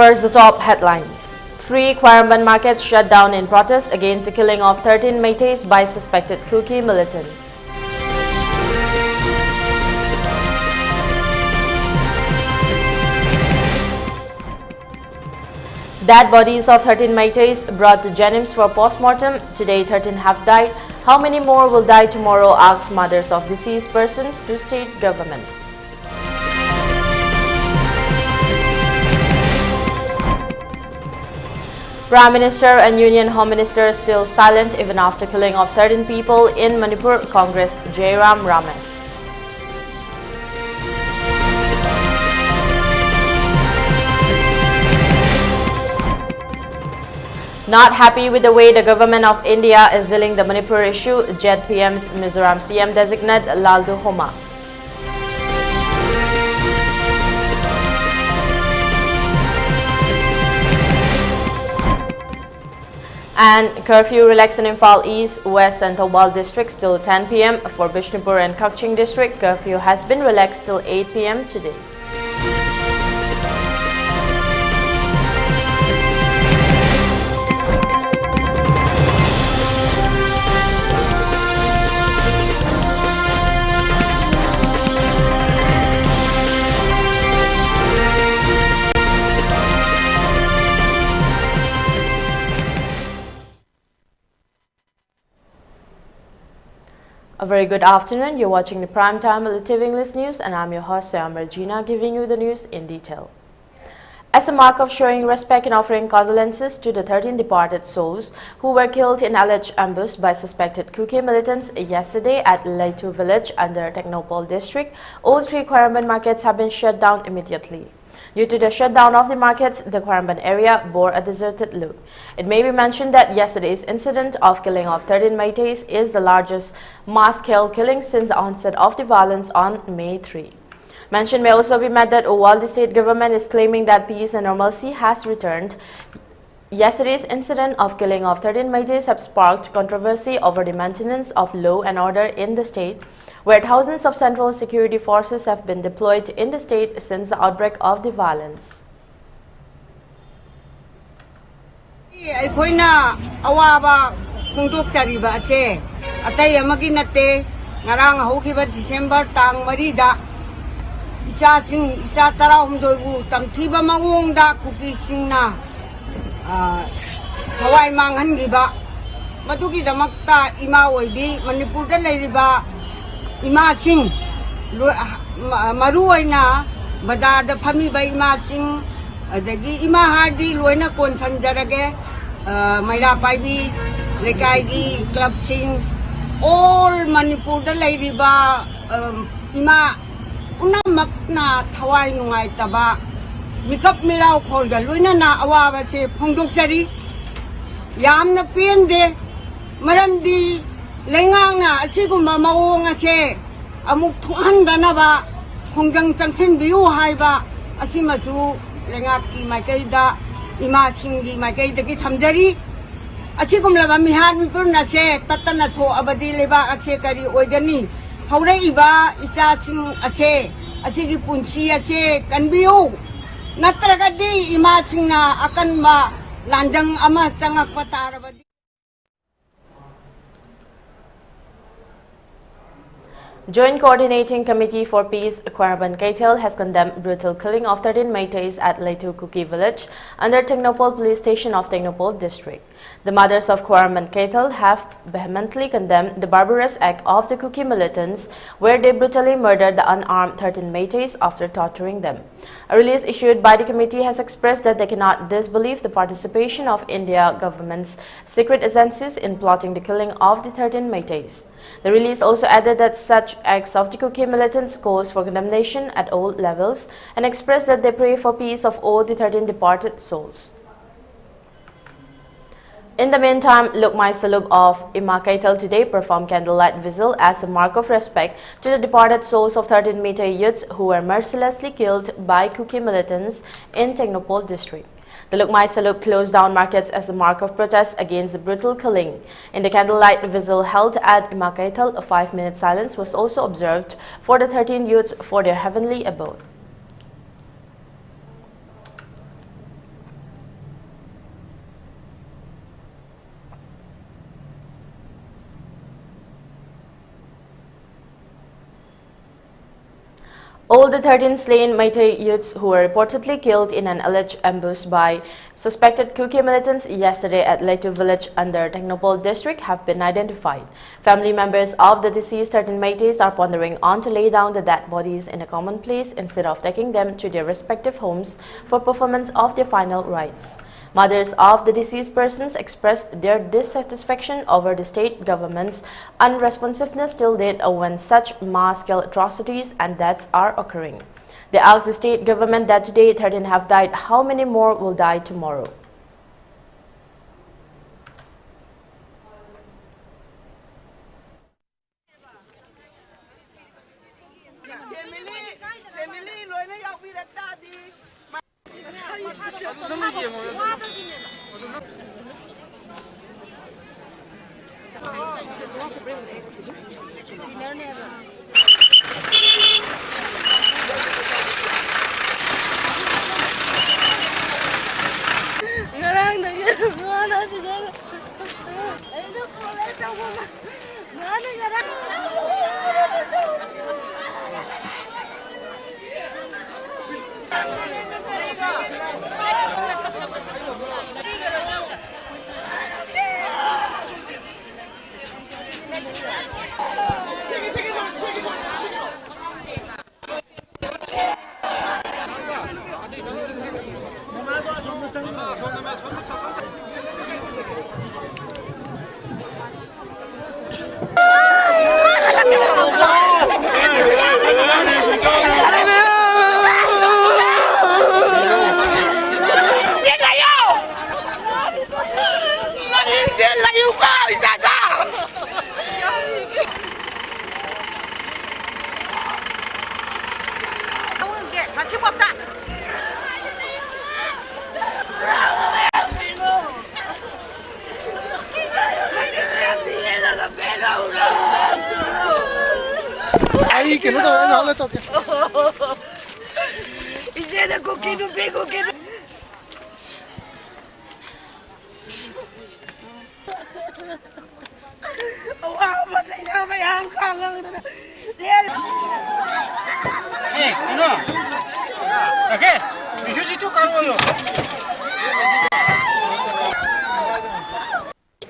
First, the top headlines. 3 Kwaramban markets shut down in protest against the killing of 13 Meiteis by suspected Kuki militants. Dead bodies of 13 Meiteis brought to Jenims for post-mortem. Today, 13 have died. How many more will die tomorrow, asks mothers of deceased persons to state government. Prime Minister and Union Home Minister still silent even after killing of 13 people in Manipur, Congress Jairam Ramesh. Not happy with the way the government of India is dealing the Manipur issue, Jet PM's Mizoram CM designate Laldu Homa. And curfew relaxed in Imphal East, West and Thoubal districts till 10 p.m. For Bishnupur and Kakching district, curfew has been relaxed till 8 p.m. today. A very good afternoon. You're watching the Primetime ELITETV English News and I'm your host Soyam Ragina, giving you the news in detail. As a mark of showing respect and offering condolences to the 13 departed souls who were killed in alleged ambush by suspected Kuki militants yesterday at Leitu village under Technopole district, all 3 Kwaramban markets have been shut down immediately. Due to the shutdown of the markets, the Kwaramban area bore a deserted look. It may be mentioned that yesterday's incident of killing of 13 Meiteis is the largest mass-scale killing since the onset of the violence on May 3. Mention may also be made that while the state government is claiming that peace and normalcy has returned, yesterday's incident of killing of 13 Meiteis have sparked controversy over the maintenance of law and order in the state, where thousands of central security forces have been deployed in the state since the outbreak of the violence. Aikoina awaba khungdok chariba ase atai amagi natte ngarang haukiba December tang 3 da isa sing isa tara humdoi bu tamthiba mawong da kuki singna hawai manghan giba madugi damakta ima oibi Manipur da leiriba ima sing maru oina badar da phami ba ima sing adagi ima hardi loina kon sanjarage maira paibi lekai gi club sing all Manipur da leiriba ima unamakna thawai nungai taba mikap mirau kholga loina na awa che phongdok chari yamna pende maramdi lengang asigumba mawong ase amuk thuhandana ba khongjang changsin biu haiba asimachu lengaki maikaida ima singi maikaida ki thamjari asigumla ba mihan mipurna se tatana tho abadi leba ase kari oigani haureiba icha sing ase asigi punchi ase kanbiu natragadi ima singna akanba lanjang ama changak patarabadi. Joint Coordinating Committee for Peace, Kwaramban Kaitel, has condemned brutal killing of 13 Meiteis at Leitu Kuki village under Technopole police station of Technopole district. The mothers of Kwaramban Kaitel have vehemently condemned the barbarous act of the Kuki militants, where they brutally murdered the unarmed 13 Meiteis after torturing them. A release issued by the committee has expressed that they cannot disbelieve the participation of India government's secret agencies in plotting the killing of the 13 Meiteis. The release also added that such acts of the Kuki militants calls for condemnation at all levels and expressed that they pray for peace of all the 13 departed souls. In the meantime, Lukmai Salub of Ima Kaitel today performed candlelight vigil as a mark of respect to the departed souls of 13 Meitei youths who were mercilessly killed by Kuki militants in Technopole district. The Lukmai Salub closed down markets as a mark of protest against the brutal killing. In the candlelight vigil held at Ima Kaitel, a 5-minute silence was also observed for the 13 youths for their heavenly abode. All the 13 slain Meitei youths who were reportedly killed in an alleged ambush by suspected Kuki militants yesterday at Leitu village under Technopole district have been identified. Family members of the deceased 13 Meiteis are pondering on to lay down the dead bodies in a common place instead of taking them to their respective homes for performance of their final rites. Mothers of the deceased persons expressed their dissatisfaction over the state government's unresponsiveness till date when such mass-scale atrocities and deaths are occurring. They asked the state government that today 13 have died, how many more will die tomorrow?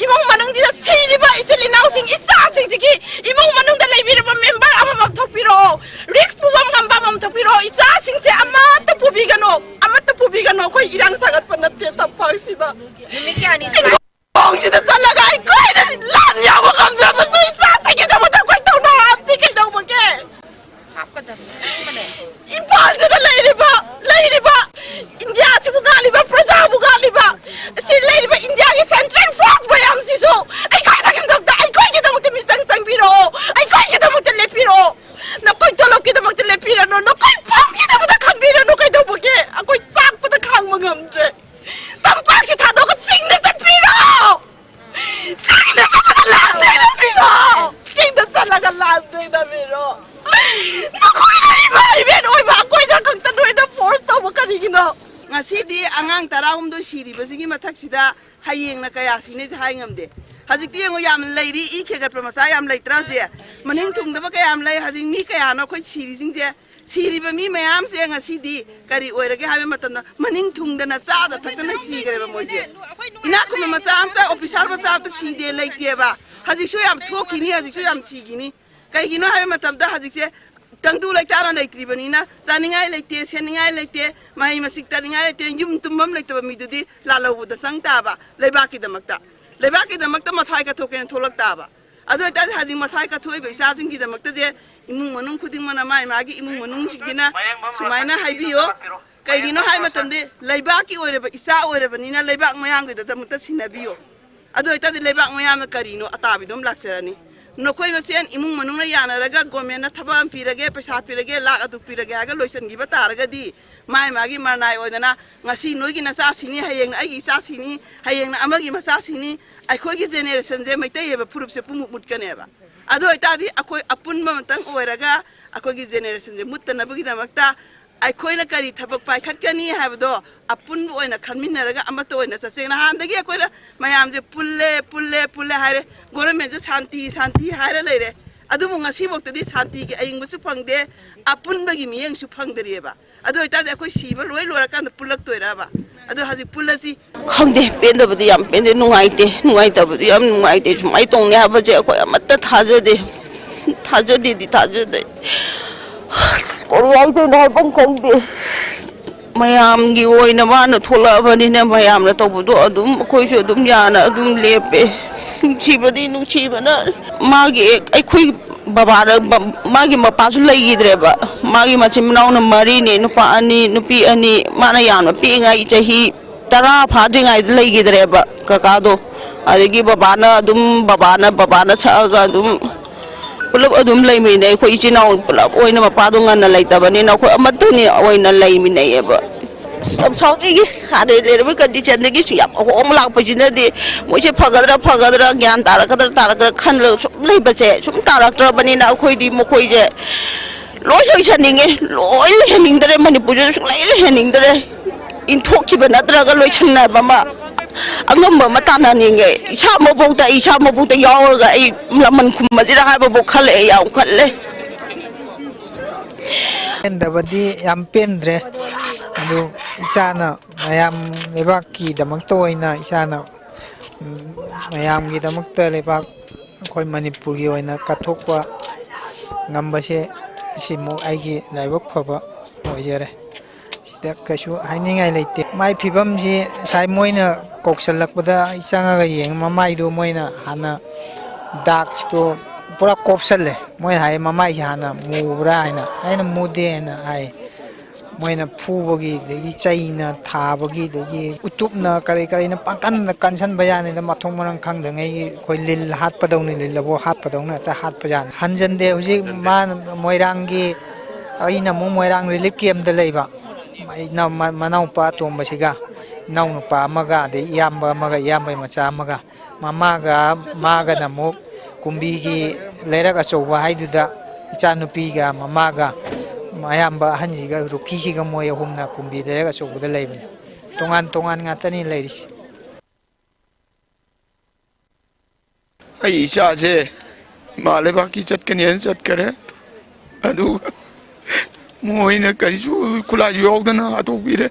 Imong manung dida siriba isili nausing isa singiki imong manung da leibiraba member amam thopiro risk pubam gamba mam thopiro isa singse amata pubigano koi irang sagat panatte tapaksida nimikyani singong jida salaga ai koi da lan yawa gamja basu isa singki da mata koi tawna ap sikil daw bangke apkada mane impal jida leiriba india chibu galiba praja bu galiba si leiriba india ki central force bayam siso ai kai da kimda ai koi ki da mute mistang sang biro ai koi ki da mute lepiro na koi tolop ki da mute lepira no na koi pam ki da mute khan biro no kai da boke akoi sak pa da khang mangam dre tampak si thado ko sing na sa biro sing na sa la na biro sing na sa la na biro na koi na iba iben oi ba koi da kang tanoi na force to ba kanigino ngasi di angang tarahum do siri basigi mathak sida hayeng na kaya sine jai ngamde hajik ti ngo yam leiri I khegat pramasa yam leitra je maning thung da ba kaya am lei hajing mi kaya no khoi siri sing je siri ba mi mayam se ngasi di kari oirage habe matan da maning thung da na cha da thak na chi gare ba moi je ina ko masa am ta officer ba cha ta si de leite ba hajik so yam thokini hajik so yam chi gini kai gino habe matam da hajik se tangdu like tara like tribanina zaningai like te seningai like te mai masik taningai like te yum tumbam like to mi dudi lalawu da sangta ba lebaki damakta mathai ka thoken tholak ta ba ado ta hajing mathai ka thoi be sa jing gi damakta je imung manung khuding mana mai magi imung manung sigina sumaina haibiyo kai gino hai matam de lebaki oire ba isa oire ba nina lebak mayang gi da mutta sinabiyo ado ta de lebak mayam na karino atabi dom lakserani nokoi masen imung manung yana raga gomen na thaba pirage paisa pirage lak adu pirage aga loisan gi bataraga di mai magi marnai oidana ngasi noigi na sa sini hayeng ai sa sini hayeng na amagi masa sini ai khoi gi generation je maitai heba purup se pumuk mut kaneba ado itadi akoi apun mamtang oiraga akoi gi generation je mutta na bugi damakta ai khoi na kari thabak pai khatkani habdo apun oina khanminaraga amato oina sasena handagi akoi mayam je pulle haire government je santi haire leire ꯑꯗꯨꯕꯨ ꯉꯁꯤꯃꯛꯇꯗꯤ ꯁꯥꯟꯇꯤꯒꯤ ꯑꯌꯤꯡꯕꯁꯨ ꯐꯪꯗꯦ ꯑꯄꯨꯟꯕꯒꯤ ꯃꯤꯠꯌꯦꯡꯁꯨ ꯐꯪꯗꯔꯤꯑꯕ ꯑꯗꯨ ꯑꯣꯏꯇꯥꯔꯗꯤ ꯑꯩꯈꯣꯏ ꯁꯤꯕ ꯂꯣꯏꯔꯀꯥꯟꯗ ꯄꯨꯜꯂꯛꯇꯣꯏꯔꯕ ꯑꯗꯨ ꯍꯧꯖꯤꯛ ꯄꯨꯜꯂꯁꯤ ꯈꯪꯗꯦ ꯄꯦꯟꯗꯕꯗꯤ ꯌꯥꯝ ꯄꯦꯟꯗꯦ ꯅꯨꯡꯉꯥꯏꯇꯕꯗꯤ ꯌꯥꯝ ꯅꯨꯡꯉꯥꯏꯇꯦ ꯁꯨꯃꯥꯏꯅ ꯇꯧꯅꯤ ꯍꯥꯏꯕꯁꯦ ꯑꯩꯈꯣꯏ ꯑꯃꯠꯇ ꯊꯥꯖꯗꯦꯗꯤ ꯊꯥꯖꯗꯦ ꯀꯔꯤ ꯍꯥꯏꯗꯣꯏꯅꯣ ꯍꯥꯏꯐꯝ ꯈꯪꯗꯦ ꯃꯌꯥꯝꯒꯤ ꯑꯣꯏꯅ ꯃꯥꯅ ꯊꯣꯛꯂꯛꯑꯕꯅꯤꯅ ꯃꯌꯥꯝꯅ ꯇꯧꯕꯗꯣ ꯑꯗꯨꯝ ꯑꯩꯈꯣꯏꯁꯨ ꯑꯗꯨꯝ ꯌꯥꯅ ꯑꯗꯨꯝ ꯂꯦꯞꯄꯦ ꯅꯨꯡꯁꯤꯕꯅ ꯃꯥꯒꯤ ꯑꯩꯈꯣꯏ ꯕꯕꯥꯗ ꯃꯥꯒꯤ ꯃꯄꯥꯁꯨ ꯂꯩꯈꯤꯗ꯭ꯔꯦꯕ ꯃꯥꯒꯤ ꯃꯆꯤꯟ ꯃꯅꯥꯎꯅ 4ꯅꯦ ꯅꯨꯄꯥ 2 ꯅꯨꯄꯤ 2 ꯃꯥꯅ ꯌꯥꯝꯅ ꯄꯤꯛꯏꯉꯩ ꯆꯍꯤ 10 ꯐꯥꯗ꯭ꯔꯤꯉꯩꯗ ꯂꯩꯈꯤꯗ꯭ꯔꯦꯕ ꯀꯀꯥꯗꯣ ꯑꯗꯒꯤ ꯕꯕꯥꯅ ꯁꯛꯑꯒ ꯑꯗꯨꯝ ꯄꯨꯂꯞ ꯑꯗꯨꯝ ꯂꯩꯃꯤꯟꯅꯩ ꯑꯩꯈꯣꯏ ꯏꯆꯤꯟ ꯏꯅꯥꯎ ꯄꯨꯂꯞ ꯑꯣꯏꯅ ꯃꯄꯥꯗꯣ ꯉꯟꯅ ꯂꯩꯇꯕꯅꯤꯅ ꯑꯩꯈꯣꯏ ꯑꯃꯠꯇꯅꯤ ꯑꯣꯏꯅ ꯂꯩꯃꯤꯟꯅꯩꯑꯕ ꯌꯥꯝ ꯁꯥꯎꯅꯤꯡꯉꯤ ꯍꯥꯟꯅ ꯂꯩꯔꯤꯕ ꯀꯟꯗꯤꯁꯟꯗꯒꯤꯁꯨ ꯌꯥꯝ ꯑꯍꯣꯡꯕ ꯂꯥꯛꯄꯁꯤꯅꯗꯤ ꯃꯣꯏꯁꯦ ꯐꯒꯗ꯭ꯔꯥ ꯒ꯭ꯌꯥꯟ ꯇꯥꯔꯛꯀꯗ꯭ꯔꯥ ꯈꯜꯂꯒ ꯁꯨꯝ ꯂꯩꯕꯁꯦ ꯁꯨꯝ ꯇꯥꯔꯛꯇ꯭ꯔꯕꯅꯤ나 ꯑꯩꯈꯣꯏꯗꯤ ꯃꯈꯣꯏꯁꯦ ꯂꯣꯏ ꯂꯣꯏꯁꯟꯅꯤꯡꯉꯦ ꯂꯣꯏ ꯂꯣꯏꯍꯟꯅꯤꯡꯗ꯭ꯔꯦ ꯃꯅꯤꯄꯨꯔꯗ ꯁꯨꯡꯂꯩ ꯂꯣꯏꯍꯟꯅꯤꯡꯗ꯭ꯔꯦ ꯏꯟꯊꯣꯛꯈꯤꯕ ꯅꯠꯇ꯭ꯔꯒ ꯂꯣꯏꯁꯟꯅꯕ ꯑꯃ ꯑꯉꯝꯕ ꯑꯃ ꯇꯥꯟꯅꯅꯤꯡꯉꯦ ꯏꯁꯥ ꯃꯕꯨꯛꯇ ꯌꯥꯎꯔꯒ ꯑꯩ ꯂꯃꯟ ꯈꯨꯝꯃꯁꯤꯔ ꯍꯥꯏꯕꯕꯨ ꯈꯜꯂꯛꯑꯦ ꯌꯥꯝ ꯈꯜꯂꯦ ꯄꯦꯟꯗꯕꯗꯤ ꯌꯥꯝ ꯄꯦꯟꯗ꯭ꯔꯦ ꯑꯗꯨ ꯏꯆꯥꯅ ꯃꯌꯥꯝ ꯂꯩꯕꯥꯛꯀꯤꯗꯃꯛꯇ ꯑꯣꯏꯅ ꯏꯆꯥꯅ ꯃꯌꯥꯝꯒꯤꯗꯃꯛꯇ ꯂꯩꯕꯥꯛ ꯑꯩꯈꯣꯏ ꯃꯅꯤꯄꯨꯔꯒꯤ ꯑꯣꯏꯅ ꯀꯠꯊꯣꯛꯄ ꯉꯝꯕꯁꯦ ꯁꯤꯃꯨꯛ ꯑꯩꯒꯤ ꯂꯥꯏꯕꯛ ꯐꯕ ꯑꯣꯏꯖꯔꯦ ꯁꯤꯗ ꯀꯩꯁꯨ ꯍꯥꯏꯅꯤꯡꯉꯥꯏ ꯂꯩꯇꯦ ꯃꯥꯏ ꯐꯤꯕꯝꯁꯤ ꯉꯁꯥꯏ ꯃꯣꯏꯅ ꯀꯧꯁꯜꯂꯛꯄꯗ ꯑꯩ ꯆꯪꯉꯒ ꯌꯦꯡ ꯃꯃꯥꯏꯗꯨ ꯃꯣꯏꯅ ꯍꯥꯟꯅ ꯗꯥꯛꯇꯣ पूरा कोपसले मैं हाय ममाई हाना मुब्रा है अना मुदे हाय मैंने फूबगी चाइना थाबगी उतुपना कई कई पाकन कंसन बजाने मथों मरंग खादे कोई लिल हाटपदौने लिलबो हाटपदौने हाटपजान हंजनदे हुजिक मान मोइरांगी अइना मु मोइरांग रिलीफ कैम्प दा लेबा मनाउपा तोंबसिगा इनाउनुपा अमगा अदे इयाम्बा अमगा इयाम्बै मचा अमगा ममागा मागा नमुक कुंबी की लेरक अचौबा हाइदुदा इचानुपीगा ममागा मयाम्बा अहनजिगा रुखीसिगा मोय अहुमना कुंबी लेरक अचौबदा लेबनि तोंगान तोंगान ngaतनी लेरिसि आई इचासे मालेबा की चटकनी चटकरे अदु मोइना करिसु खुलाजु यौदना अतोबिरे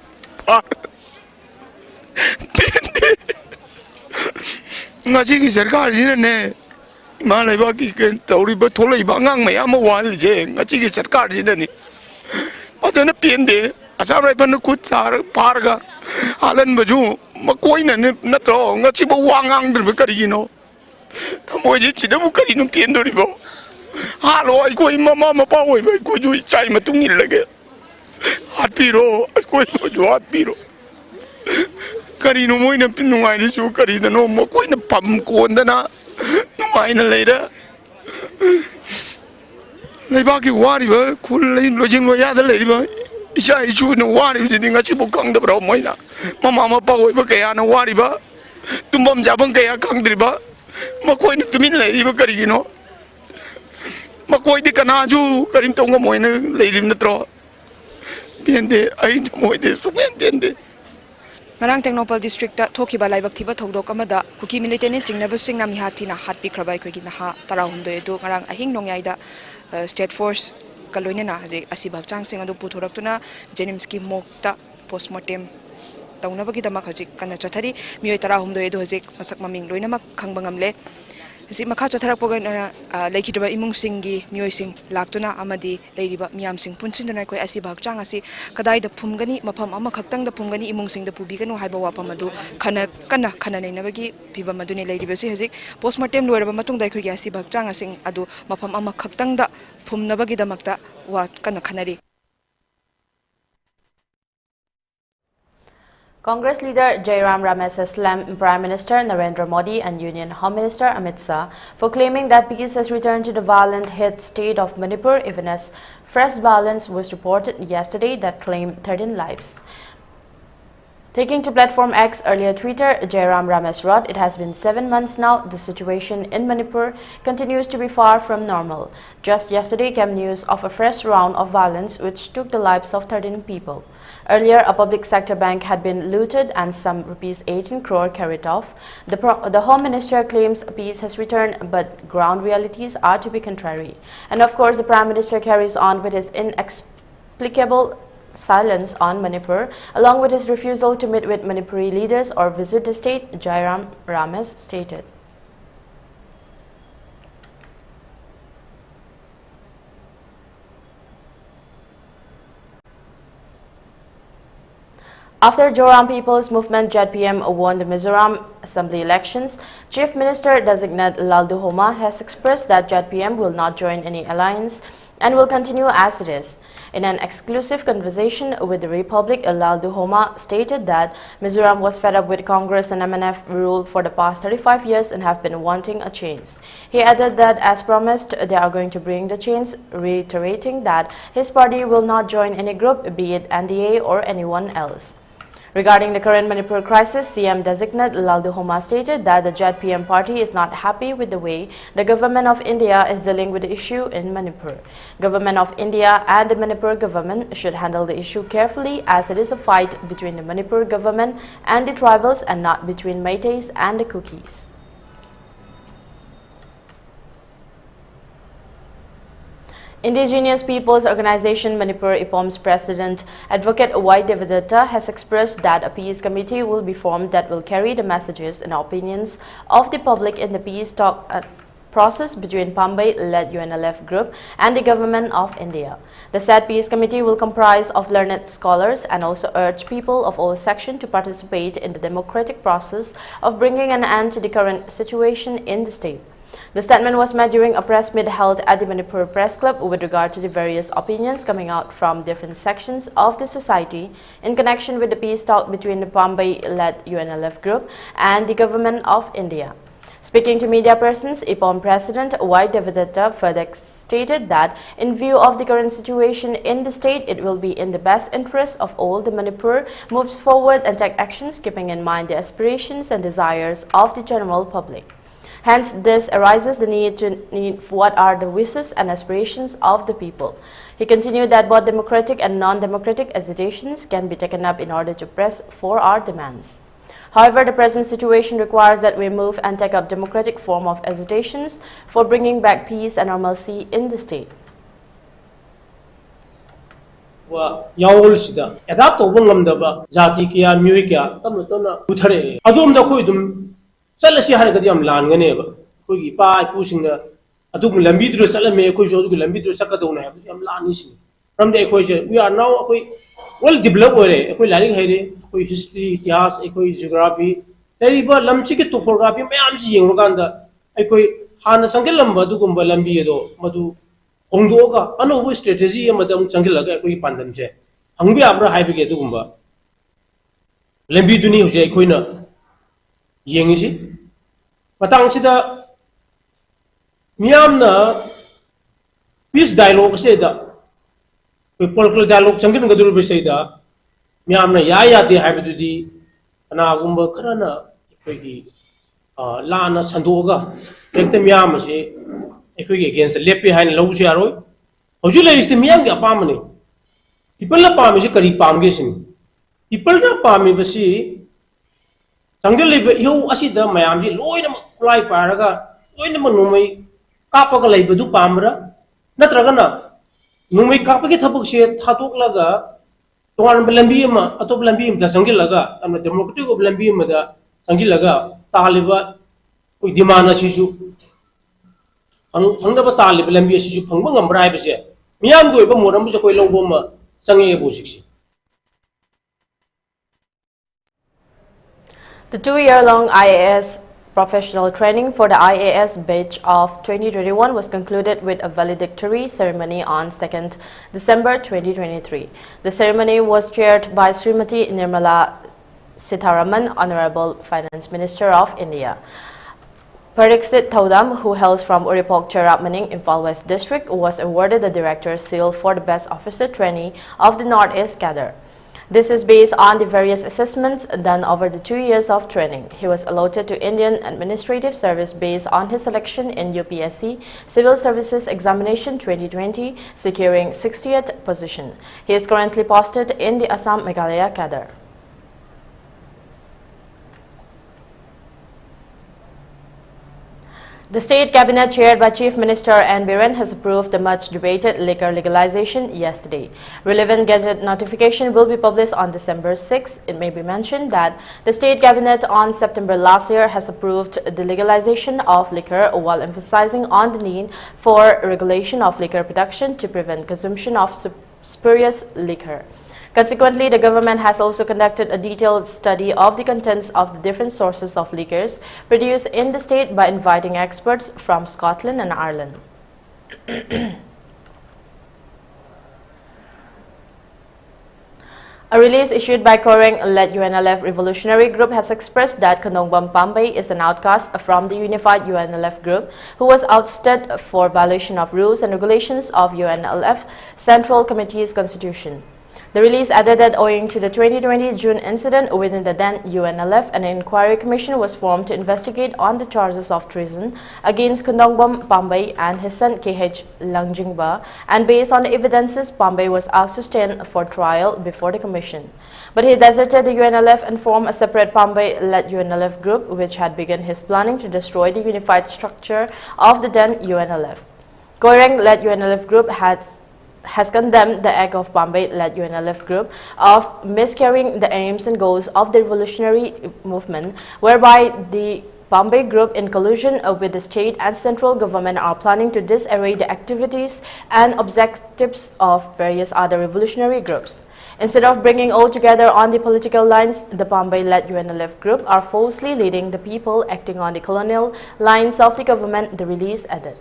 ngasi की सरकार जिने मालेबा की तौरीब थोलैबा अंगांग मयाम वालजे ngasi की सरकार जिने अदना पेंदे असाम राइफन खुद सार पारगा हालन बजू मकोइना नत्रो ngasi बो वांगांग द्रब करिनो मोजी चिदबु करिनो पेंदोरिबो हालो कोई ममा मपा होय भाई को जो चाय मतुंग लगे हाथ पीरो कोई जो हाथ पीरो करीनो मोइना नुंगाइनिसु करीदनो मकोइना पम कोंदना नुंगाइना लेरा लेबाकी वारिबा खुल लोजिंग लोयादा लेरिबा इसा इचु न वारि जिदि ngasi बु खंगदब्रो मोइना ममा मपा होयबा कयाना वारिबा तुम्बम जाबं कया खंगद्रिबा मकोइना तुमिन लेरिबा करिगिनो मकोइदि कनाजु करिम तोंगा Moina लेरिम नत्रो पेंदे I मोइदे Sumen पेंदे Marang Technopal District Tokiba Laibak Tiba Todok Amada, Kuki Military Chingnabu Singnam Hatina Hat Pikrabai Kwiginaha, Tarahunde, Marang Ahing Nongyaida, State Force Kalunina, Asibak Chang Singado Puturatuna, Jenimski Mokta, Postmortem, Taunabaki Damakaji, Kanachatari, Miotarahum do Edozik, Masak Maming, Luinamak Kangbangam. Makha Chatarapogan Lakidaba Imung Singi, Muising, Laktuna, Amadi, Ladyba, Miam Sing, Punsin, and Asibak Changasi, Kadai the Pumgani, Mapam Amakatang, the Pumgani, Imung Sing, the Pubigan, Hibawapamadu, Kana, Navagi, Piba Maduni, Lady Basic, Postmortem, Lurabatung, Daiki, Asibak Changasing, Adu, Mapam Amakatang, the Pum Navagi, the Makta, what Kana Kanari. Congress leader Jairam Ramesh has slammed Prime Minister Narendra Modi and Union Home Minister Amit Shah for claiming that peace has returned to the violent hit state of Manipur, even as fresh violence was reported yesterday that claimed 13 lives. Taking to platform X earlier Twitter, Jairam Ramesh wrote, "It has been 7 months now. The situation in Manipur continues to be far from normal. Just yesterday came news of a fresh round of violence which took the lives of 13 people. Earlier, a public sector bank had been looted and some rupees 18 crore carried off. The Home Minister claims peace has returned, but ground realities are to be contrary. And of course, the Prime Minister carries on with his inexplicable silence on Manipur, along with his refusal to meet with Manipuri leaders or visit the state, Jairam Ramesh stated. After Joram People's Movement (JPM) won the Mizoram Assembly elections, Chief Minister designate Laldu Homa has expressed that JPM will not join any alliance and will continue as it is. In an exclusive conversation with the Republic, Laldu Homa stated that Mizoram was fed up with Congress and MNF rule for the past 35 years and have been wanting a change. He added that as promised, they are going to bring the change, reiterating that his party will not join any group, be it NDA or anyone else. Regarding the current Manipur crisis, CM designate Laldu Homa stated that the JPM party is not happy with the way the government of India is dealing with the issue in Manipur. Government of India and the Manipur government should handle the issue carefully, as it is a fight between the Manipur government and the tribals and not between Meiteis and the Kukis. Indigenous Peoples Organization Manipur IPOM's President Advocate Y. Devadatta has expressed that a peace committee will be formed that will carry the messages and opinions of the public in the peace talk process between Pambai-led UNLF group and the government of India. The said peace committee will comprise of learned scholars and also urge people of all sections to participate in the democratic process of bringing an end to the current situation in the state. The statement was made during a press meet held at the Manipur Press Club with regard to the various opinions coming out from different sections of the society in connection with the peace talk between the Pambai-led UNLF group and the government of India. Speaking to media persons, IPOM President Y. Devadatta further stated that in view of the current situation in the state, it will be in the best interest of all the Manipur moves forward and take actions keeping in mind the aspirations and desires of the general public. Hence, this arises the need to what are the wishes and aspirations of the people. He continued that both democratic and non-democratic agitations can be taken up in order to press for our demands. However, the present situation requires that we move and take up democratic form of agitations for bringing back peace and normalcy in the state. Challenge hari kadi am lan ngane ba koi gi pa pu sing na adu lambi dru salame koi jo adu lambi dru sakado na am lan ni sing from the equation we are now koi well develop ore koi learning haire koi history itihas koi geography teri ba lamsi ki topography me am ji yeng ro da koi han sangel lamba du gumba lambi do madu ongdo ga anu strategy am da sangel laga koi pandan che hangbi amra haibe ge du gumba lambi duni ho je koi na yeng ji matang sida miyamna peace dialogue se da political dialogue changin gadur be se da miyamna ya de haibu di ana gumba karana ekoi la na sandoga ekte miyam se ekoi against lepe hain low se aroi hoju le ist miyam ga pamne people na pam se kari pam ge sin people na pam be si Sanggil lebih yo asida mayam ji loy na kulai paraga loy na numai kapa ka lebih du pamra na traga na numai kapa ki thapuk se thatuk laga tuan belambi ma atau belambi da sanggil laga amna democratic ko belambi ma da sanggil laga taliba koi dimana siju hangda ba talib belambi siju phangba ngambrai be se miyam doi ba moram bu koi lobo ma sange bu siksi. The 2-year-long IAS professional training for the IAS batch of 2021 was concluded with a valedictory ceremony on 2nd December 2023. The ceremony was chaired by Srimati Nirmala Sitharaman, Honorable Finance Minister of India. Pariksit Thodam, who hails from Uripok Cherap Maning, Imphal West District, was awarded the Director's Seal for the Best Officer Trainee of the Northeast Cadre. This is based on the various assessments done over the 2 years of training. He was allotted to Indian Administrative Service based on his selection in UPSC Civil Services Examination 2020, securing 60th position. He is currently posted in the Assam Meghalaya cadre. The state cabinet chaired by Chief Minister N. Biren has approved the much debated liquor legalization yesterday. Relevant gazette notification will be published on December 6. It may be mentioned that the state cabinet on September last year has approved the legalization of liquor while emphasizing on the need for regulation of liquor production to prevent consumption of spurious liquor. Consequently, the government has also conducted a detailed study of the contents of the different sources of liquors produced in the state by inviting experts from Scotland and Ireland. A release issued by Koreng-led UNLF Revolutionary Group has expressed that Kondongbam Pambay is an outcast from the unified UNLF group who was ousted for violation of rules and regulations of UNLF Central Committee's constitution. The release added that owing to the 2020 June incident within the then UNLF, an inquiry commission was formed to investigate on the charges of treason against Kondongbam Pambay and his son KH Langjingba, and based on the evidences, Pambay was asked to stand for trial before the commission. But he deserted the UNLF and formed a separate Pambay-led UNLF group which had begun his planning to destroy the unified structure of the then UNLF. Koreng-led UNLF group has condemned the act of Pambay-led UNLF group of miscarrying the aims and goals of the revolutionary movement, whereby the Pambay group in collusion with the state and central government are planning to disarray the activities and objectives of various other revolutionary groups. Instead of bringing all together on the political lines, the Pambay-led UNLF group are falsely leading the people acting on the colonial lines of the government, the release added.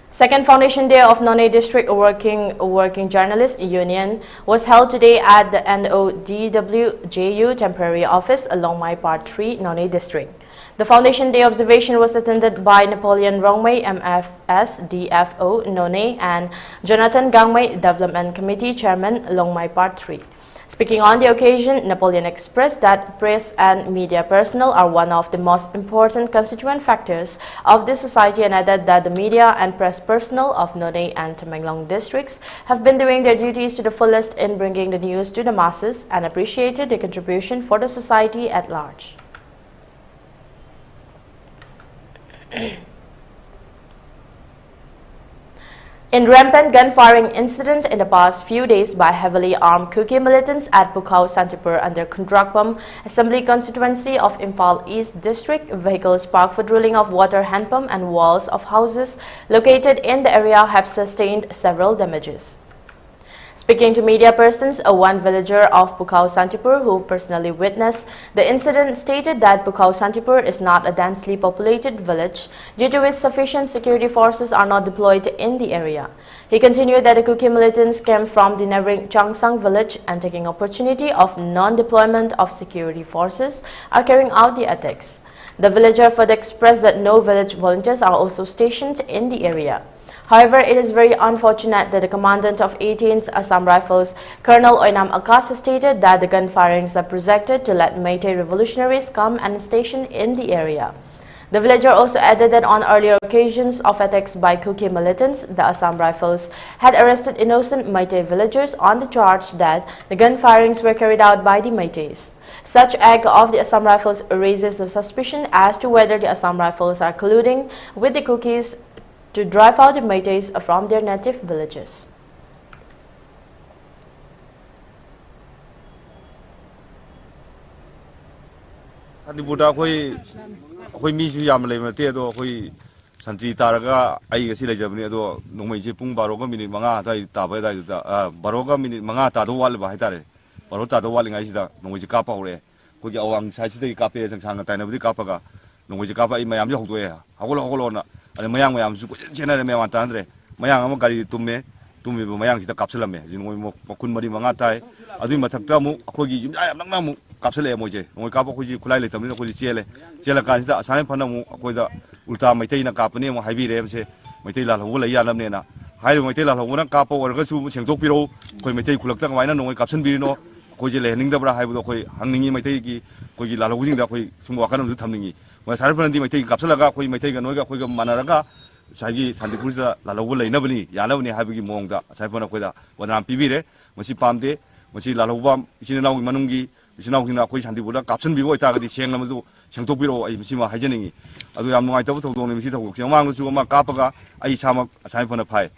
Second Foundation Day of Nonay District Working Journalists Union was held today at the NODWJU Temporary Office along my Part 3, Nonay District. The Foundation Day observation was attended by Napoleon Rongmei, MFS, DFO, Nonay, and Jonathan Gangmei, Development Committee Chairman, Longmai Part 3. Speaking on the occasion, Napoleon expressed that press and media personnel are one of the most important constituent factors of this society and added that the media and press personnel of Nonay and Tamenglong districts have been doing their duties to the fullest in bringing the news to the masses and appreciated their contribution for the society at large. In rampant gun-firing incident in the past few days by heavily armed Kuki militants at Bukhao Santipur under Kundrakpam Assembly Constituency of Imphal East District, vehicles parked for drilling of water hand pump and walls of houses located in the area have sustained several damages. Speaking to media persons, one villager of Bukhao Santipur who personally witnessed the incident stated that Bukhao Santipur is not a densely populated village due to which sufficient security forces are not deployed in the area. He continued that the Kuki militants came from the neighboring Changsang village and taking opportunity of non-deployment of security forces are carrying out the attacks. The villager further expressed that no village volunteers are also stationed in the area. However, it is very unfortunate that the commandant of 18th Assam Rifles, Colonel Oinam Akas, has stated that the gun firings are projected to let Meitei revolutionaries come and station in the area. The villager also added that on earlier occasions of attacks by Kuki militants, the Assam Rifles had arrested innocent Meitei villagers on the charge that the gun firings were carried out by the Meiteis. Such act of the Assam Rifles raises the suspicion as to whether the Assam Rifles are colluding with the Kukis to drive out the Meiteis from their native villages. Koi mi su yam le mate do koi santi taraga ai gasi le jabni do nongmai je pung baro ga minute manga dai ta ba dai da baro ga minute manga ta do wal ba haitare baro ta do wal ngai sida nongmai je ka pa ore ko ja awang sai sida ka pe sang sang ta na budi ka pa ga nongmai je ka pa i mayam je hokdo ya hagolo na ale mayang su ko chena le mewan ta andre mayang am gari tumme bu mayang sida kapselame jin mo kun mari manga tai adu mathak ta mu ko gi yum ya nang na mu kapsele moje ngoi ka ba ko ji khulai le tamni ko ji chele kan sida asane phana mu ko da ulta Meitei na kapne mo haibi re se Meitei la ho le ya lam ne na hai mai te la lo na ka pa or ga su seng tok piro koi mai te khulak ta mai na noi kapsan bi no koi je le ning da bra hai bu koi hangning mai te ki koi la lo jing da koi sum wa kan du tham ning ma sar phan di mai te kapsala ga koi mai te ga noi ga koi ga manara ga sai Santipur da la lo le na bani ya na bani hai bu gi mong da sai phan koi da wanam pi bi re masi pam de masi la lo ba isin na manung gi isin na na koi Santipur da kapsan bi oi ta ga di seng na du seng tok piro ai masi ma hai je ning adu yam ngai ta bu thok dong ni masi thok seng mang su ma ka pa ga ai sa ma sai phan phai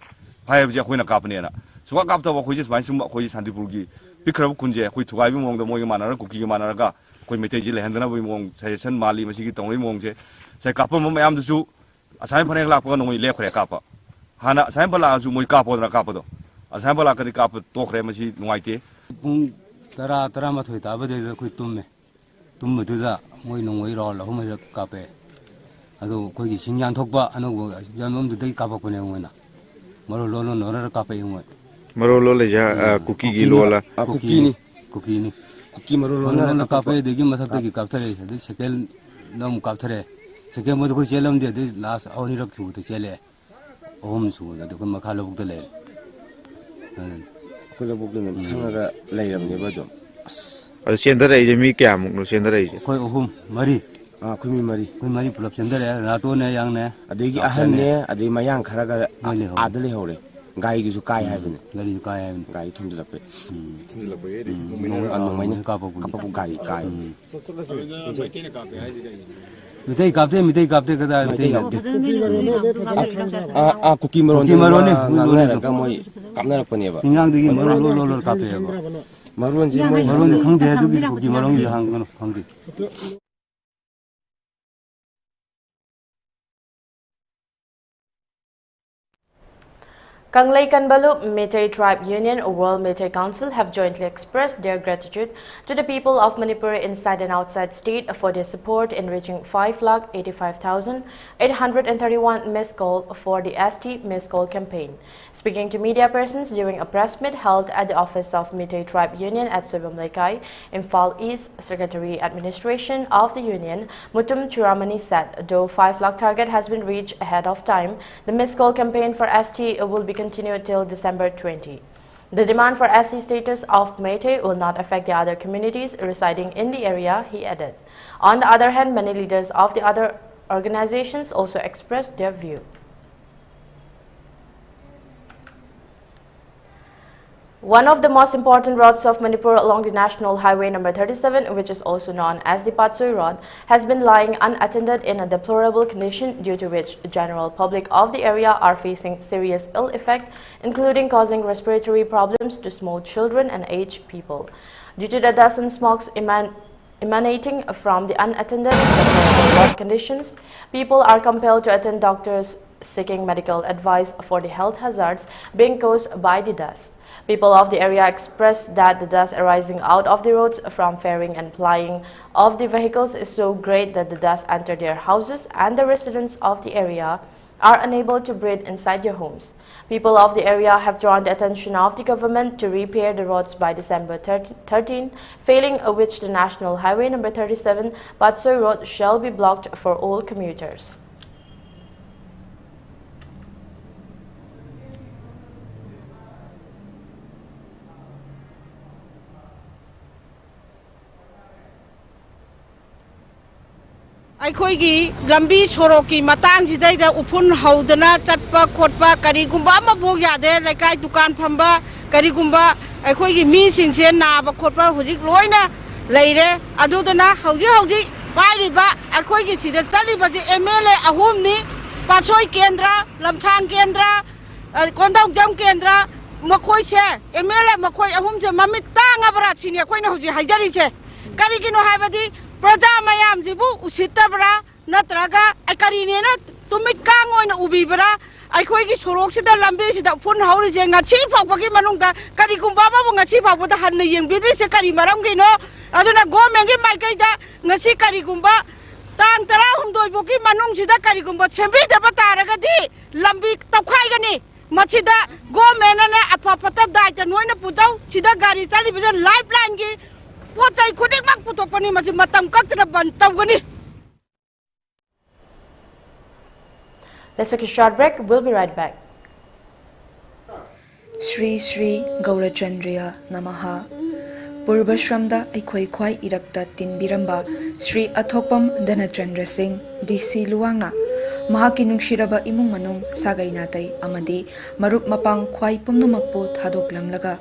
phai bu je koi na ka pa ne na su ka ta ba koi je mai sum koi Santipur gi pikrab kunje koi thugai bi mong da moi manara ku ki manara ga koi mai te ji le handana bi mong suggestion mali masi gi tong ri mong je sai ka pa ma yam du su asai phan la pa no moi le khre ka pa hana asai pa la su moi ka pa na ka pa do asai pa la ka ka pa to khre masi ngai te pung tara ma thoi ta ba de koi tum du da moi no moi ro la ho mai ka pe ado koi gi singyan thok ba anu jamom du dei ka pa ko ne ngoi na maro lo no ra ka pe ngoi maro lo le ja cookie gi lo la cookie ni maro lo na ka pe de gi ma thak de gi ka thare de second nam ka thare second mo ko chelam de last awni rak thu de chele om su da ko ma kha lo buk de le ko lo buk de sang ga lai ram ne ba do center ai mi kya muk no center ai ko mari ko mi mari pulap center ra to ne yang ne adegi ahan ne adegi mayang khara ga adale hore gai gi su kai hai bune gai thum de pe anu mai ne ka pa gai mitei kapte kada mitei kapte cookie maron ne ngana ga moi kamna ra pane ba singang de gi maron lo kape ba maron ji moi maron khang de du gi cookie maron gi hang de Kanglei Kanbalu Meitei Tribe Union or World Meitei Council have jointly expressed their gratitude to the people of Manipur inside and outside state for their support in reaching 5,85,831 missed call for the ST missed call campaign. Speaking to media persons during a press meet held at the office of Meitei Tribe Union at Soyam Imphal East, Secretary Administration of the Union, Mutum Churamani said, though 5 lakh target has been reached ahead of time, the missed call campaign for ST will be continued till December 20. The demand for SC status of Meitei will not affect the other communities residing in the area, he added. On the other hand, many leaders of the other organizations also expressed their view. One of the most important roads of Manipur along the National Highway number 37, which is also known as the Patsoi Road, has been lying unattended in a deplorable condition due to which the general public of the area are facing serious ill effect, including causing respiratory problems to small children and aged people. Due to the dust and smog emanating from the unattended road conditions, people are compelled to attend doctors seeking medical advice for the health hazards being caused by the dust. People of the area expressed that the dust arising out of the roads from fairing and plying of the vehicles is so great that the dust enter their houses, and the residents of the area are unable to breathe inside their homes. People of the area have drawn the attention of the government to repair the roads by December 13, failing which the National Highway number 37 Patsoi Road shall be blocked for all commuters. ꯑꯩꯈꯣꯏꯒꯤ ꯂꯝꯕꯤ ꯁꯣꯔꯣꯛꯀꯤ ꯃꯇꯥꯡꯁꯤꯗꯩꯗ ꯎꯐꯨꯟ ꯍꯧꯗꯅ ꯆꯠꯄ ꯈꯣꯠꯄ ꯀꯔꯤꯒꯨꯝꯕ ꯑꯃꯐꯥꯎ ꯌꯥꯗꯦ ꯂꯩꯀꯥꯏ ꯗꯨꯀꯥꯟ ꯐꯝꯕ ꯀꯔꯤꯒꯨꯝꯕ ꯑꯩꯈꯣꯏꯒꯤ ꯃꯤꯁꯤꯡꯁꯦ ꯅꯥꯕ ꯈꯣꯠꯄ ꯍꯧꯖꯤꯛ ꯂꯣꯏꯅ ꯂꯩꯔꯦ ꯑꯗꯨꯗꯨꯅ ꯍꯧꯖꯤꯛ ꯄꯥꯏꯔꯤꯕ ꯑꯩꯈꯣꯏꯒꯤ ꯁꯤꯗ ꯆꯠꯂꯤꯕꯁꯤ MLA ꯑꯍꯨꯝꯅꯤ ꯄꯥꯠꯁꯣꯏ ꯀꯦꯟꯗ꯭ꯔ ꯂꯝꯁꯥꯡ ꯀꯦꯟꯗ꯭ꯔ ꯀꯣꯟꯗꯧꯖꯝ ꯀꯦꯟꯗ꯭ꯔ ꯃꯈꯣꯏꯁꯦ MLA ꯃꯈꯣꯏ ꯑꯍꯨꯝꯁꯦ ꯃꯃꯤꯠ ꯇꯥꯡꯉꯕ꯭ꯔꯥ ꯁꯤꯅꯤ ꯑꯩꯈꯣꯏꯅ ꯍꯧꯖꯤꯛ ꯍꯥꯏꯖꯔꯤꯁꯦ ꯀꯔꯤꯒꯤꯅꯣ ꯍꯥꯏꯕꯗꯤ प्रजा मयाम जिबु उसितबरा नत्रगा करीनेना तुमित कांग ओइना उबिबरा अखोइगी सोरोकसिदा लंबेसिदा फुन हौरिजे ngasi फावबगी मनुंगदा करिगुंबा बाबु ngasi फावबदा हन्ने येंबिद्रिसे करी मरमगिनो अदुना गोमेंगी माइकैदा ngasi करिगुंबा तांग 18 बोकी मनुंगसिदा करिगुंबा सेंबिदबा तारगदी लंबी तौखाइगनी मसिदा गोमेंना अफाफता दायता नोइना पुताउ सिदा गाड़ी चलिबजे लाइफलाइन की पोचै खुदिकमक पुथोकपनि मसि मतम कक्तना बन तौगनी. Let's take a short break. We'll be right back. Shri Shri Gaurachandriya Namaha. Purvashramda Aikhoi Khwai Irakta Tinbiramba Shri Athokpam Dhanachandra Singh DC Luwangna Mahaki Nungshiraba Imung Manung Sagai Natai Amadi Marup Mapang Khwai Pumnamakpu Thadoklamlaga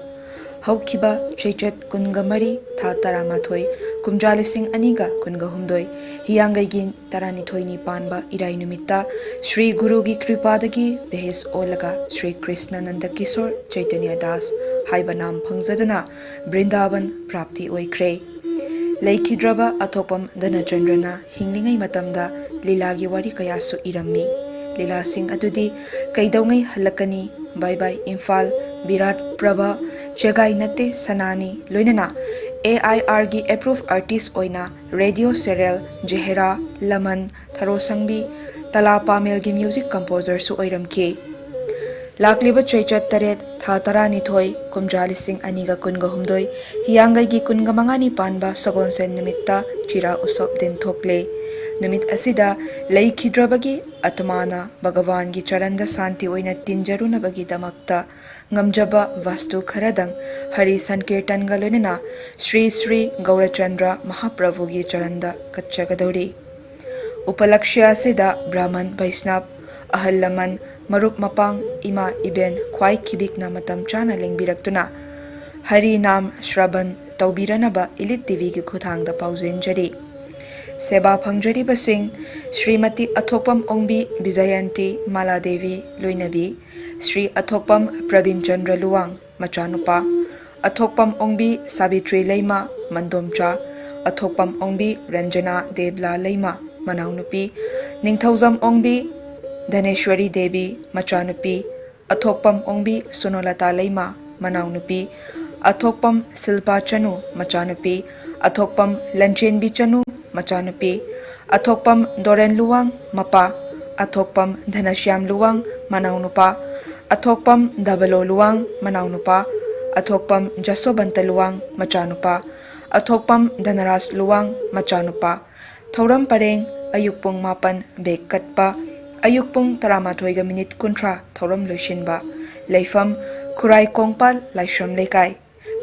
Haukiba Chechat Kungamari Tha Taramathoi Kumjalising Aniga Kungahumdoi Hiyangaigin Taranithoini Panba Irai Numita Shri Guru Gi Kripadagi Behes Olaga Shri Krishna Nanda Kishore Chaitanya Das Haibanam Phangzadana Brindavan Prapti Oikre Leikidraba Athopam Dhanachandrana Hinglingai Matamda Lilagi Wari Kayasu Irami Lila Singh Adudi Kaidaungai Halakani Bye Bye Imphal Virat Prabha Jagai Nate Sanani Loinana AIR gi approved artist oina radio serial Jehera Laman Tharosangbi Tala Pamel gi music composer su oiramki Lakliba Chaichat Taret Tha Taranithoi Kumjalising Aniga Kungahumdoi Hiyangai gi Kungamangani Panba Sagonsen Nimitta Chira Usop Din Thokle Numit Asida Leikidrabagi Atmana Bhagavan gi Charanda Santi oina Tinjaruna Bagi Damakta Ngamjaba Vastu Kharadang Hari Sankirtan Galonina Shri Shri Gaurachandra Mahaprabhu gi Charanda Katchagadori Upalakshya Sida Brahman Vaisnav Ahallaman Marup Mapang Ima Iben Khwai Kibik na Matam Chana Lengbiraktuna Hari Nam Shraban Taubiranaba ELITETV gi Khuthangda Pauzenjari Seba Phangjari Basing Srimati Athokpam Ongbi Vijayanti Maladevi Loinabi Shri Athokpam Pravin Chandra Luwang Machanupa Athokpam Ongbi Sabitri Leima Mandomcha Athokpam Ongbi Ranjana Debla Leima Manaunupi Ningthauzam Ongbi Dhaneshwari Devi Machanupi Athokpam Ongbi Sunolata Leima Manaunupi Athokpam Silpa Chanu Machanupi Athokpam Lanchenbi Chanu Machanupi Athokpam Doren Luwang Mapa Athokpam Dhanashyam Luwang Manaunupa Athokpam Dabalo Luwang Manaunupa Athokpam Jasobanta Luwang Machanupa Athokpam Dhanaras Luwang Machanupa Thauram Pareng Ayukpung Mapan Bek Katpa Ayukpung Taramatoiga Minute Kuntra Thauram Lushinba Leifam Kurai Kongpal Laishram Lekai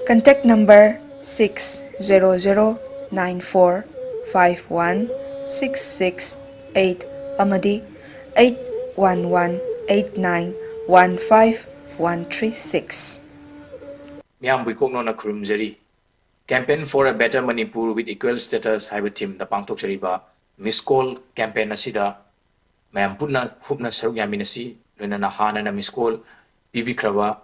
Contact number 60094516668 Amadi 811891513 Miam Bukoknona Kurumjari Campaign for a Better Manipur with Equal Status Haiba Team the Pangtok Chariba Miss Call Campaign Asida Miam Puna Hupna Saruk Yaminasi Lunana Hana Miss Call Bibi Krava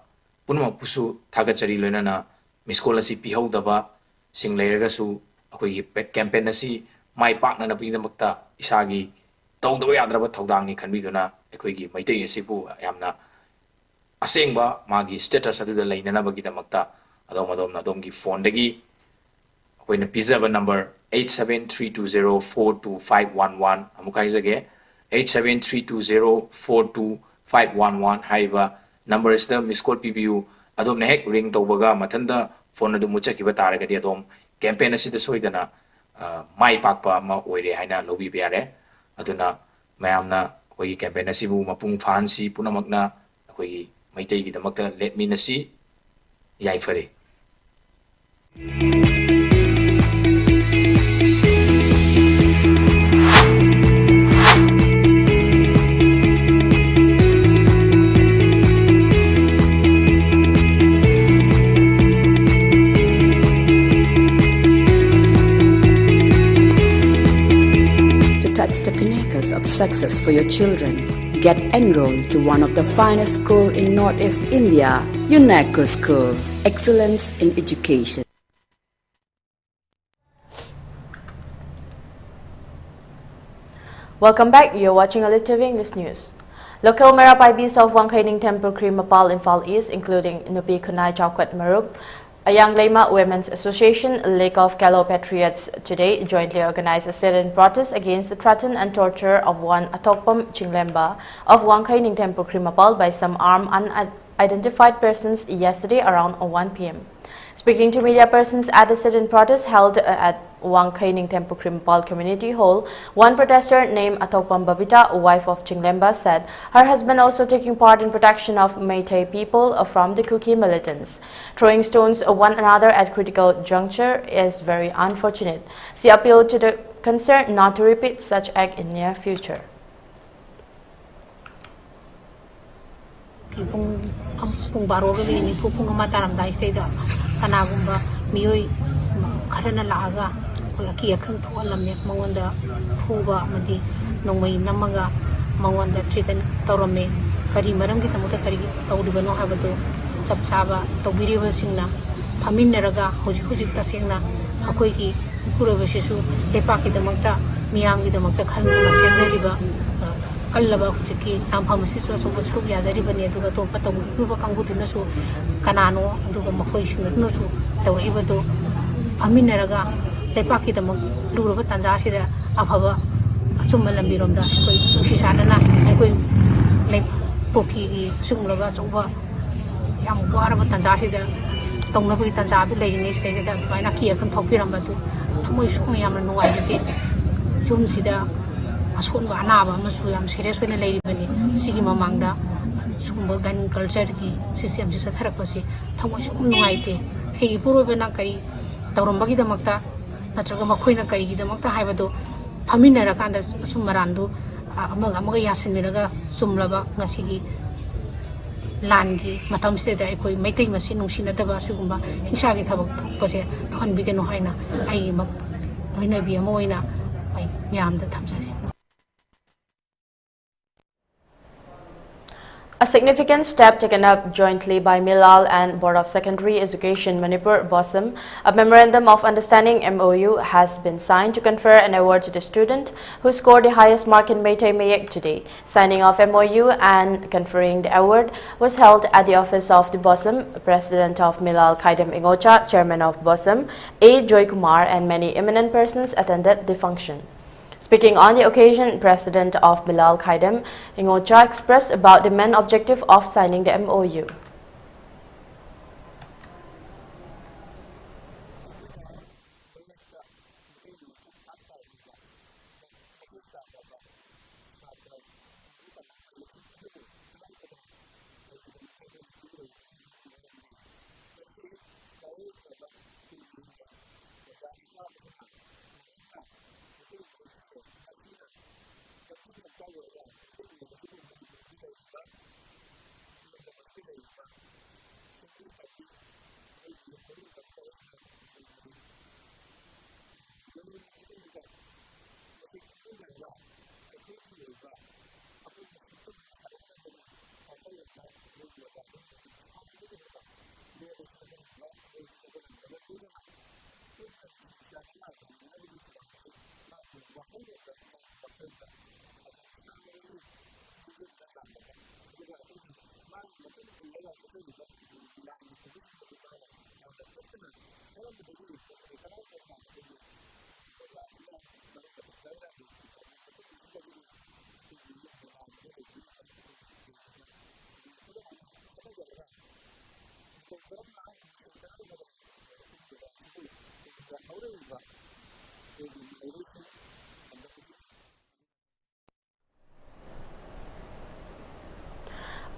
Punma Pusu Tagachari Lunana Miss Call Asi Piho Dava Sing Leragasu Akui Campaign Asi My Partner Napina Mukta Isagi Tong the way Adraba Togdangi Kanbiduna Equigi Maite Sipu Yamna Asengba Magi status adu the line na bagida makta adom na domgi phone dagi akoina pizza number 8732042511 amukai jage 8732042511 haiba number is the miss call pbu adom na hek ring tobaga mathanda phone adu muchaki batara gadi adom campaign asida soidana mai pakpa ma oire haina lobi biare aduna mayamna koi campaign asibu mapung phansi punamakna koi Maitegi the Makta let me see Yaifari. To touch the pinnacles of success for your children, get enrolled to one of the finest schools in Northeast India, UNESCO School. Excellence in education. Welcome back. You're watching ELITETV English News. Local Merapais of Wangkaining Temple Krimapal Infal East, including Nupi Kunai Chaukat Marup, a Young Lema Women's Association, Lake of Kalo Patriots today jointly organized a sit-in protest against the threat and torture of one Atokpam Chinglemba of Wangkaining Temple Krimapal by some armed unidentified persons yesterday around 1 p.m. Speaking to media persons at the sit-in protest held at Wangkhaining Temple Krimpal Community Hall, one protester named Atokpam Babita, wife of Chinglemba, said her husband also taking part in protection of Meitei people from the Kuki militants. Throwing stones one another at critical juncture is very unfortunate. She appealed to the concerned not to repeat such act in near future. Pung baro ga ni pung ma taram dai state da kana gumba mioi kharana laga ko aki akhang tholam ne mangonda phuba amadi nongmai namaga mangonda threaten tawrame kari maram gi tamuta kari tawdibano habado chap chaba tawbiriba singna phaminaraga hujik tasengna akoi gi kuraba sisu lepa ki damakta miyang gi damakta khalna senjariba kallaba chiki tampham sisu so chau ya jari bani aduga to pataw ruba kangutu na su kanano aduga makoi singna no su tawriba do phaminaraga lepa ki damak luruba tanja sida afaba achumma lambiromda koi usisana koi lep poki gi sumlaba chuba yam waraba tanja sida tongna bi tanja du leini stage da baina ki akan thokiramba du thmoi su yam na nuai jete yum sida asun ba na ba masu yam serious wena lei bani sigi mamangda sumba gan culture ki system ji sathara pasi thmoi su nuai te hei puro bena kari tawramba gi damakta natraga makhoina kari gi damakta haibado phaminara kanda summarandu amaga yasiniraga sumlaba ngasigi langi matam sida ai maitai masi nungsina daba sugumba hinsa gi thabak thokpase thonbi genu haina ai mak hoina bi amoina ai myamda thamjare. A significant step taken up jointly by Milal and Board of Secondary Education Manipur BOSM, a Memorandum of Understanding MOU has been signed to confer an award to the student who scored the highest mark in Meitei Mayek today. Signing of MOU and conferring the award was held at the office of the BOSM. President of Milal Khaidam Ingocha, Chairman of BOSM A. Joy Kumar, and many eminent persons attended the function. Speaking on the occasion, President of Bilal Khaidam Ingocha expressed about the main objective of signing the MOU.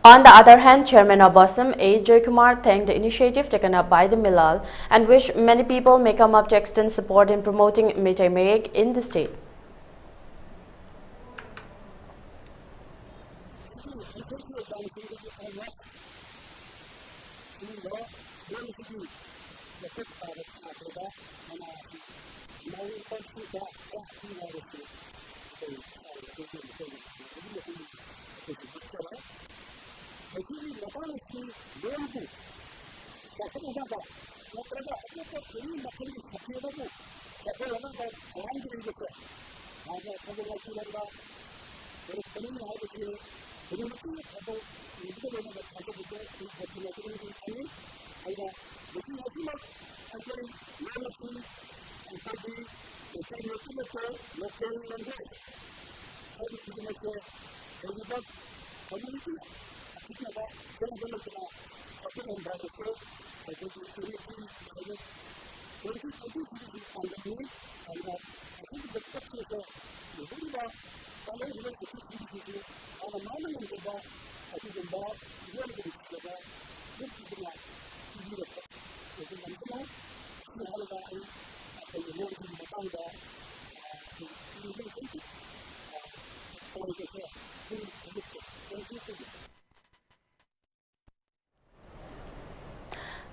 On the other hand, Chairman of BOSM A. Joy Kumar thanked the initiative taken up by the Milal and wished many people may come up to extend support in promoting Meitei Mayek in the state.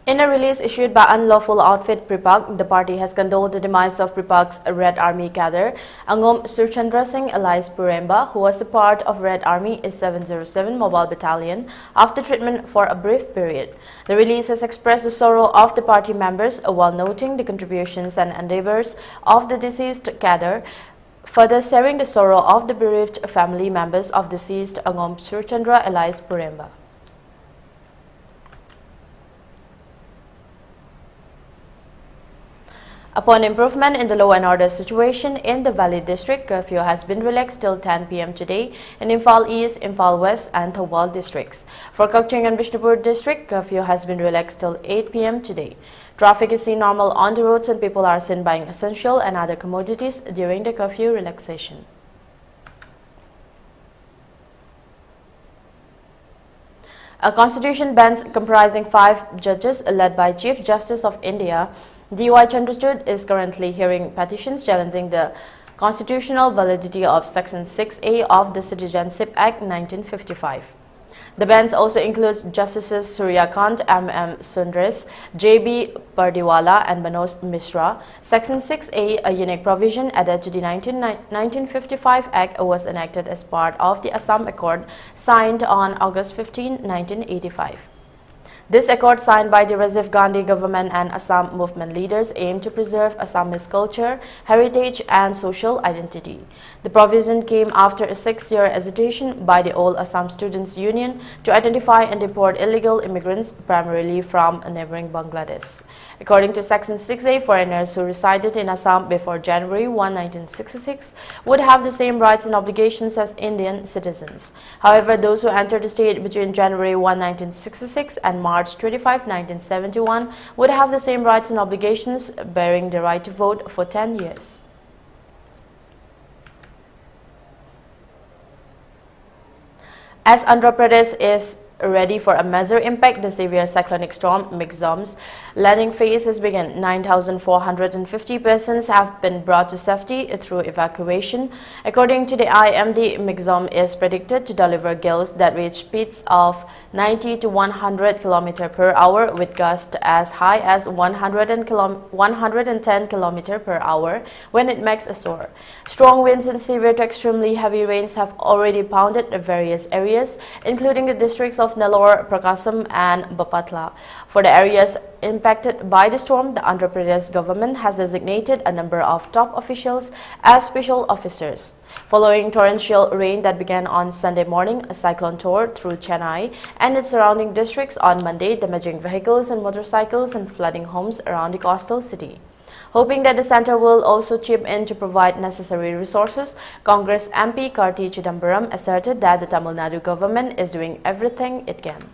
In a release issued by Unlawful Outfit Pripak, the party has condoled the demise of Pripak's Red Army cadre Angom Surchandra Singh alias Puremba, who was a part of Red Army 707 Mobile Battalion after treatment for a brief period. The release has expressed the sorrow of the party members while noting the contributions and endeavors of the deceased cadre, further sharing the sorrow of the bereaved family members of deceased Angom Surchandra alias Puremba. Upon improvement in the law and order situation in the Valley District, curfew has been relaxed till 10 p.m. today in Imphal East, Imphal West and Thawal districts. For Kakching and Bishnupur District, curfew has been relaxed till 8 p.m. today. Traffic is seen normal on the roads and people are seen buying essential and other commodities during the curfew relaxation. A constitution bench comprising 5 judges led by Chief Justice of India, D.Y. Chandrachud, is currently hearing petitions challenging the constitutional validity of Section 6A of the Citizenship Act 1955. The bench also includes Justices Suryakant M.M. Sundres, J.B. Pardiwala and Manoj Mishra. Section 6A, a unique provision added to the 1955 Act, was enacted as part of the Assam Accord signed on August 15, 1985. This accord, signed by the Rajiv Gandhi government and Assam movement leaders, aimed to preserve Assamese culture, heritage and social identity. The provision came after a 6-year hesitation by the All Assam Students Union to identify and deport illegal immigrants, primarily from neighboring Bangladesh. According to Section 6A, foreigners who resided in Assam before January 1, 1966 would have the same rights and obligations as Indian citizens. However, those who entered the state between January 1, 1966 and March 25, 1971 would have the same rights and obligations, bearing the right to vote for 10 years. As Andhra Pradesh is ready for a major impact, the severe cyclonic storm Migzom's landing phase has begun. 9,450 persons have been brought to safety through evacuation. According to the IMD, Migzom is predicted to deliver gales that reach speeds of 90 to 100 km per hour with gusts as high as 110 km per hour when it makes a soar. Strong winds and severe to extremely heavy rains have already pounded various areas, including the districts of Nellore, Prakasam and Bapatla. For the areas impacted by the storm, the Andhra Pradesh government has designated a number of top officials as special officers. Following torrential rain that began on Sunday morning, a cyclone tore through Chennai and its surrounding districts on Monday, damaging vehicles and motorcycles and flooding homes around the coastal city. Hoping that the centre will also chip in to provide necessary resources, Congress MP Karti Chidambaram asserted that the Tamil Nadu government is doing everything it can.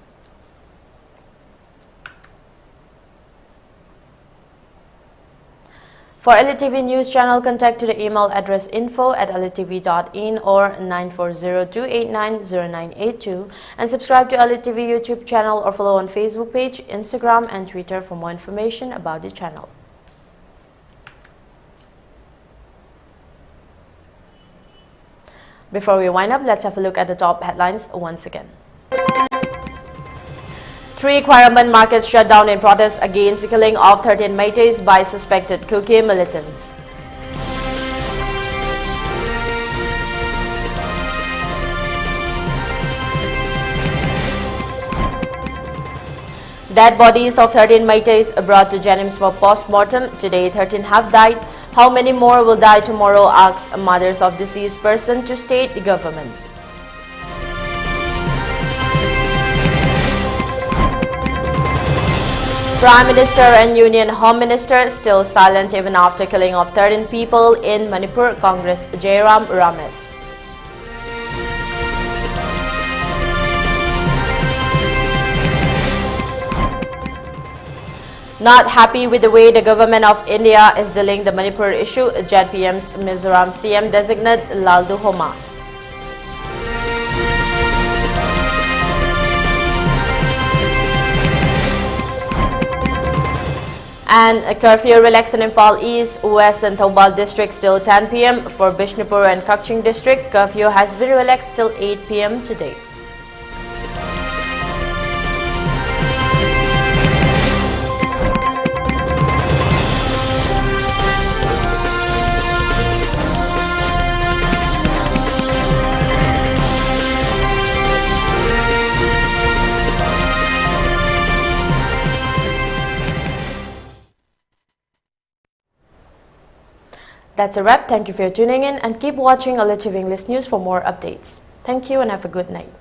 For ELITETV News channel, contact to the email address info@elitevin or 9402890982 and subscribe to ELITETV YouTube channel or follow on Facebook page, Instagram and Twitter for more information about the channel. Before we wind up, let's have a look at the top headlines once again. 3 Khwaramban markets shut down in protest against the killing of 13 Meiteis by suspected Kuki militants. Dead bodies of 13 Meiteis brought to Janims for post-mortem. Today, 13 have died. How many more will die tomorrow, asks mothers of deceased person to state government. Prime Minister and Union Home Minister still silent even after killing of 13 people in Manipur, Congress Jairam Ramesh. Not happy with the way the government of India is dealing the Manipur issue, JPM's Mizoram CM designate Laldu Homa. And a curfew relaxed in Imphal East, West and Thoubal districts till 10 p.m. For Bishnupur and Kakching district, curfew has been relaxed till 8 p.m. today. That's a wrap. Thank you for tuning in and keep watching ELITETV English News for more updates. Thank you and have a good night.